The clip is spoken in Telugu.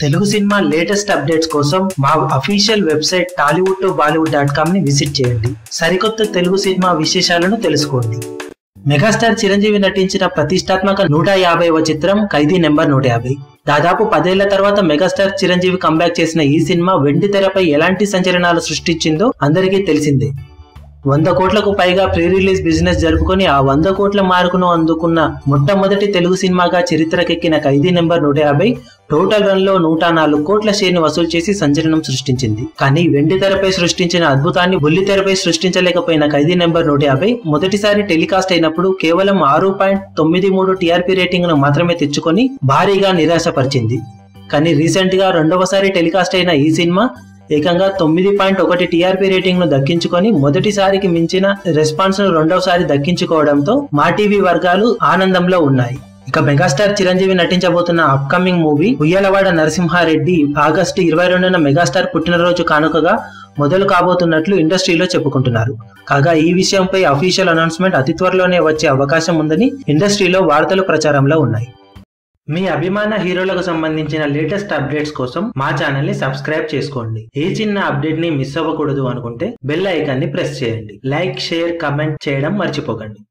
తెలుగు సినిమా లేటెస్ట్ అప్డేట్స్ కోసం మా అఫీషియల్ వెబ్సైట్ tollywood2bollywood.com ని విజిట్ చేయండి. సరికొత్త తెలుగు సినిమా విశేషాలను తెలుసుకోండి. మెగాస్టార్ చిరంజీవి నటించిన ప్రతిష్టాత్మక 150వ చిత్రం ఖైదీ నెంబర్ 150. దాదాపు 10 ఏళ్ల తర్వాత మెగాస్టార్ చిరంజీవి కంబ్యాక్ చేసిన ఈ సినిమా వెండి తెరపై ఎలాంటి సంచలనాలు సృష్టించిందో అందరికీ తెలిసిందే. 100 కోట్లకు పైగా ప్రీ రిలీజ్ బిజినెస్ జరుపుకొని ఆ 100 కోట్ల మార్కును అందుకున్న మొట్టమొదటి తెలుగు సినిమాగా చరిత్రకెక్కిన ఖైదీ నెంబర్ 150 టోటల్ రన్ లో 104 కోట్ల షేర్ ని వసూలు చేసి సంచలనం సృష్టించింది. కానీ వెండి తెరపై సృష్టించిన అద్భుతాన్ని బుల్లి తెరపై సృష్టించలేకపోయిన ఖైదీ నెంబర్ 150 మొదటిసారి టెలికాస్ట్ అయినప్పుడు కేవలం 6.93 టీఆర్పీ రేటింగ్ ను మాత్రమే తెచ్చుకొని భారీగా నిరాశపరిచింది. కానీ రీసెంట్ గా రెండవసారి టెలికాస్ట్ అయిన ఈ సినిమా ఏకంగా 9.1 టీఆర్పీ రేటింగ్ ను దక్కించుకొని మొదటిసారికి మించిన రెస్పాన్స్ ను రెండవసారి దక్కించుకోవడంతో మా టీవీ వర్గాలు ఆనందంలో ఉన్నాయి. ఇక megastar Chiranjeevi నటించబోతున్న upcoming movie Uyyalawada Narasimha Reddy August 22న megastar పుట్టినరోజు కానుకగా మొదలు కాబోతున్నట్లు ఇండస్ట్రీలో చెప్పుకుంటున్నారు. కాగా ఈ విషయంపై అఫీషియల్ అనౌన్స్మెంట్ అతి త్వరలోనే వచ్చే అవకాశం ఉందని ఇండస్ట్రీలో వార్తలు ప్రచారంలో ఉన్నాయి. మీ అభిమాన హీరోలకు సంబంధించిన లేటెస్ట్ అప్డేట్స్ కోసం మా ఛానల్ ని సబ్స్క్రైబ్ చేసుకోండి. ఏ చిన్న అప్డేట్ ని మిస్ అవ్వకూడదు అనుకుంటే బెల్ ఐకాన్ ని ప్రెస్ చేయండి. లైక్, షేర్, కమెంట్ చేయడం మర్చిపోకండి.